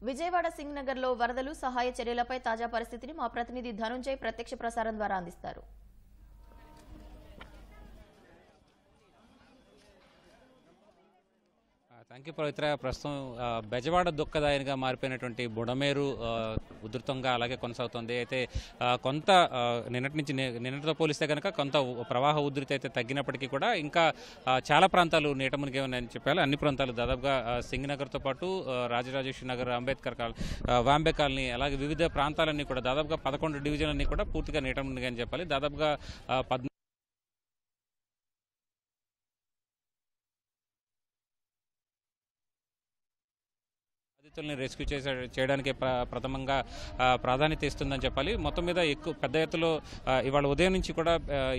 విజయవాడ సింగ్ నగర్ లో వరదలు సహాయ చర్యలపై తాజా పరిస్థితిని మా ప్రతినిధి ధనుంజయ్ ప్రత్యక్ష ప్రసారం ద్వారా అందిస్తారు. థ్యాంక్ యూ పవిత్ర. ప్రస్తుతం బెజవాడ దుఃఖదాయనిగా మారిపోయినటువంటి బుడమేరు ఉధృతంగా అలాగే కొనసాగుతుంది. అయితే కొంత నిన్నటితో పోలిస్తే కనుక కొంత ప్రవాహ ఉధృతి అయితే తగ్గినప్పటికీ కూడా ఇంకా చాలా ప్రాంతాలు నీట మునిగేవని చెప్పాలి. అన్ని ప్రాంతాలు దాదాపుగా సింగ్ నగర్తో పాటు రాజరాజేశ్వరి నగర్, అంబేద్కర్ వాంబే కాలనీ అలాగే వివిధ ప్రాంతాలన్నీ కూడా దాదాపుగా 11 డివిజన్లన్నీ కూడా పూర్తిగా నీట మునిగాయని చెప్పాలి. దాదాపుగా రెస్క్యూ చేయడానికి ప్రథమంగా ప్రాధాన్యత ఇస్తుందని చెప్పాలి. మొత్తం మీద పెద్ద ఎత్తులో ఇవాళ ఉదయం నుంచి కూడా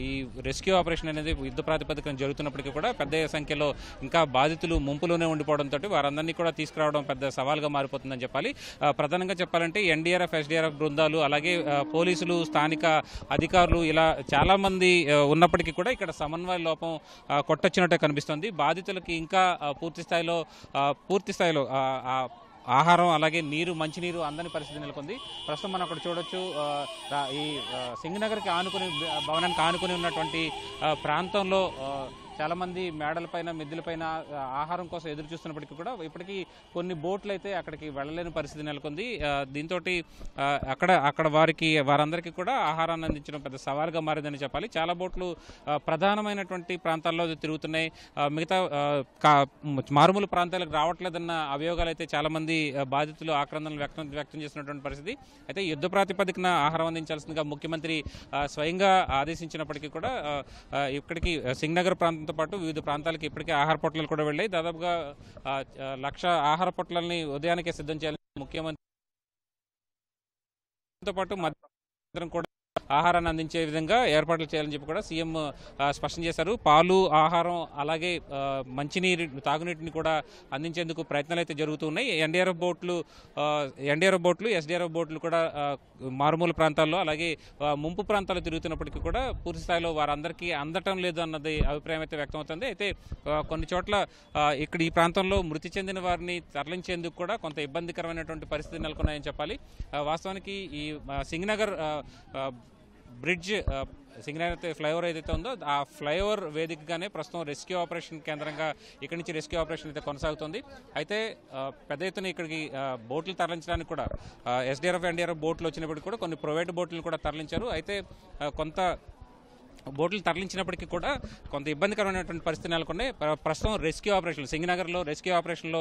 ఈ రెస్క్యూ ఆపరేషన్ అనేది యుద్ధ ప్రాతిపదికన జరుగుతున్నప్పటికీ కూడా పెద్ద సంఖ్యలో ఇంకా బాధితులు ముంపులోనే ఉండిపోవడంతో వారందరినీ కూడా తీసుకురావడం పెద్ద సవాల్గా మారిపోతుందని చెప్పాలి. ప్రధానంగా చెప్పాలంటే ఎన్డీఆర్ఎఫ్, ఎస్డీఆర్ఎఫ్ బృందాలు అలాగే పోలీసులు, స్థానిక అధికారులు ఇలా చాలా మంది ఉన్నప్పటికీ కూడా ఇక్కడ సమన్వయ లోపం కొట్టొచ్చినట్టే కనిపిస్తోంది. బాధితులకి ఇంకా పూర్తి స్థాయిలో ఆహారం అలాగే నీరు, మంచినీరు అందని పరిస్థితి నెలకొంది. ప్రస్తుతం మనం అక్కడ చూడొచ్చు, ఈ సింగ్ నగర్కి భవనానికి ఆనుకుని ఉన్నటువంటి ప్రాంతంలో చాలామంది మేడలపైన, మిద్దెలపైన ఆహారం కోసం ఎదురు చూస్తున్నప్పటికీ కూడా ఇప్పటికీ కొన్ని బోట్లు అయితే అక్కడికి వెళ్ళలేని పరిస్థితి నెలకొంది. దీంతో వారందరికీ కూడా ఆహారాన్ని అందించడం పెద్ద సవాల్గా మారిందని చెప్పాలి. చాలా బోట్లు ప్రధానమైనటువంటి ప్రాంతాల్లో తిరుగుతున్నాయి. మిగతా మారుమూల ప్రాంతాలకు రావట్లేదన్న అభియోగాలు అయితే చాలామంది బాధితులు ఆక్రందనలు వ్యక్తం చేసినటువంటి పరిస్థితి. అయితే యుద్ధ ప్రాతిపదికన ఆహారం అందించాల్సిందిగా ముఖ్యమంత్రి స్వయంగా ఆదేశించినప్పటికీ కూడా ఇక్కడికి సింగ్ నగర్ ప్రాంతం పాటు వివిధ ప్రాంతాలకు ఇప్పటికే ఆహార పొట్లాలు కూడా వెళ్ళాయి. దాదాపుగా 1,00,000 ఆహార పొట్లాలని ఉదయానికే సిద్ధం చేయాలని ముఖ్యమంత్రితో పాటు మధ్యాహ్నం కూడా ఆహారాన్ని అందించే విధంగా ఏర్పాట్లు చేయాలని చెప్పి కూడా సీఎం స్పష్టం చేశారు. పాలు, ఆహారం అలాగే మంచినీరు, తాగునీటిని కూడా అందించేందుకు ప్రయత్నాలు అయితే జరుగుతున్నాయి. ఎన్డీఆర్ఎఫ్ బోట్లు, ఎస్డీఆర్ఎఫ్ బోట్లు కూడా మారుమూల ప్రాంతాల్లో అలాగే ముంపు ప్రాంతాల్లో తిరుగుతున్నప్పటికీ కూడా పూర్తి స్థాయిలో వారందరికీ అందటం లేదు అన్నది అభిప్రాయం అయితే వ్యక్తమవుతుంది. అయితే కొన్ని చోట్ల ఇక్కడ ఈ ప్రాంతంలో మృతి చెందిన వారిని తరలించేందుకు కూడా కొంత ఇబ్బందికరమైనటువంటి పరిస్థితి నెలకొన్నాయని చెప్పాలి. వాస్తవానికి ఈ సింగ్ నగర్ బ్రిడ్జ్, సింగ్ నగర్ ఫ్లైఓవర్ ఏదైతే ఉందో ఆ ఫ్లైఓవర్ వేదికగానే ప్రస్తుతం రెస్క్యూ ఆపరేషన్ కేంద్రంగా ఇక్కడి నుంచి రెస్క్యూ ఆపరేషన్ అయితే కొనసాగుతుంది. అయితే పెద్ద ఎత్తున ఇక్కడికి బోట్లు తరలించడానికి కూడా ఎస్డీఆర్ఎఫ్, ఎన్డీఆర్ఎఫ్ బోట్లు వచ్చినప్పటికీ కూడా కొన్ని ప్రైవేట్ బోట్లు కూడా తరలించారు. అయితే కొంత బోట్లు తరలించినప్పటికీ కూడా కొంత ఇబ్బందికరమైనటువంటి పరిస్థితి నెలకొన్నాయి. ప్రస్తుతం రెస్క్యూ ఆపరేషన్లు సింగ్ నగర్లో రెస్క్యూ ఆపరేషన్లో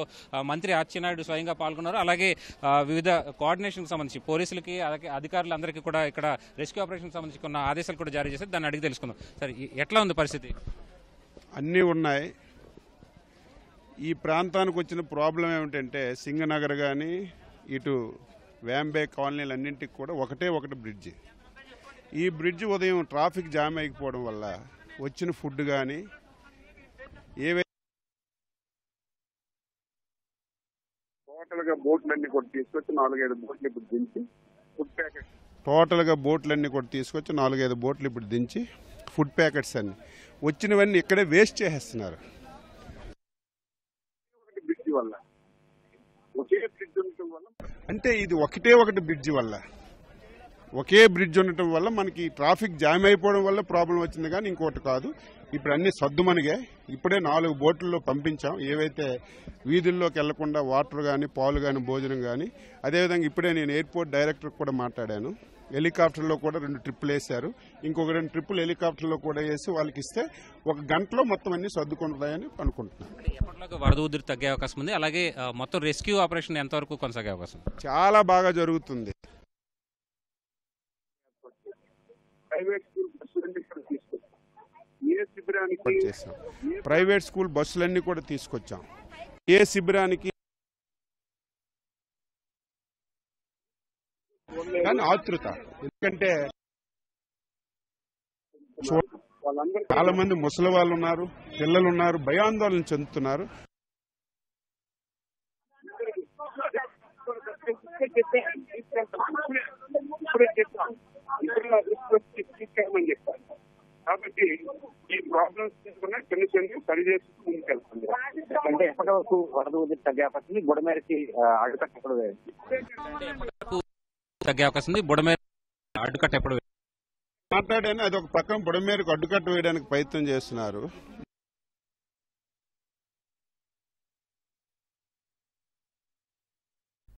మంత్రి అచ్చెన్నాయుడు స్వయంగా పాల్గొన్నారు. అలాగే వివిధ కోఆర్డినేషన్కి సంబంధించి పోలీసులకి అలాగే అధికారులందరికీ కూడా ఇక్కడ రెస్క్యూ ఆపరేషన్కి సంబంధించి కొన్ని ఆదేశాలు కూడా జారీ చేశారు. దాన్ని అడిగి తెలుసుకుందాం. సరే, ఎట్లా ఉంది పరిస్థితి? అన్నీ ఉన్నాయి. ఈ ప్రాంతానికి వచ్చిన ప్రాబ్లం ఏమిటంటే సింగ్ నగర్ కానీ ఇటు వ్యాంబే కాలనీలు అన్నింటికి కూడా ఒకటి బ్రిడ్జి. ఈ బ్రిడ్జ్ ఉదయం ట్రాఫిక్ జామ్ అయిపోవడం వల్ల వచ్చిన ఫుడ్ కానీ ఏవైతే టోటల్గా బోట్లన్నీ కూడా తీసుకొచ్చి 4-5 బోట్లు ఇప్పుడు దించి ఫుడ్ ప్యాకెట్స్ అన్ని వచ్చినవన్నీ ఇక్కడే వేస్ట్ చేసేస్తున్నారు. బ్రిడ్జ్ వల్ల ఒకే బ్రిడ్జ్ ఉండటం వల్ల అంటే ఇది ఒకటి బ్రిడ్జ్ వల్ల ఒకే బ్రిడ్జ్ ఉండటం వల్ల మనకి ట్రాఫిక్ జామ్ అయిపోవడం వల్ల ప్రాబ్లం వచ్చింది కానీ ఇంకోటి కాదు. ఇప్పుడు అన్ని సర్దుమనిగా ఇప్పుడే 4 బోట్లలో పంపించాం. ఏవైతే వీధుల్లోకి వెళ్లకుండా వాటర్ కానీ, పాలు కానీ, భోజనం కానీ. అదేవిధంగా ఇప్పుడే నేను ఎయిర్పోర్ట్ డైరెక్టర్ కూడా మాట్లాడాను. హెలికాప్టర్లో కూడా 2 ట్రిప్పులు వేశారు. ఇంకొక 2 ట్రిప్పులు హెలికాప్టర్లో కూడా వేసి వాళ్ళకి ఇస్తే 1 గంటలో మొత్తం అన్ని సర్దుకుంటాయని అనుకుంటున్నాను. ఎప్పటిలాగా వరద ఉధృతి తగ్గే అవకాశం ఉంది. అలాగే మొత్తం రెస్క్యూ ఆపరేషన్ ఎంతవరకు కొనసాగే అవకాశం? చాలా బాగా జరుగుతుంది. ప్రైవేట్ స్కూల్ బస్సులన్నీ కూడా తీసుకొచ్చాం. ఏ శిబిరానికి కానీ ఆతృత, ఎందుకంటే చాలా మంది ముసలి వాళ్ళు ఉన్నారు, పిల్లలు ఉన్నారు, భయాందోళన చెందుతున్నారు. కాబట్టి ఈ ప్రాబ్లమ్స్ తీసుకున్నా చిన్న సరి చేసుకుని ముందుకెళ్తుంది. అంటే ఎప్పటి వరకు వరద ఉధృతి తగ్గే అవకాశం ఉంది. బుడమేరకి అడ్డుకట్ట ఎప్పుడు వేయాలి? తగ్గే అవకాశం ఉంది. బుడమేరు అడ్డుకట్ట ఎప్పుడు మాట్లాడాను, అది ఒక పక్కన బుడమేరకు అడ్డుకట్ట వేయడానికి ప్రయత్నం చేస్తున్నారు.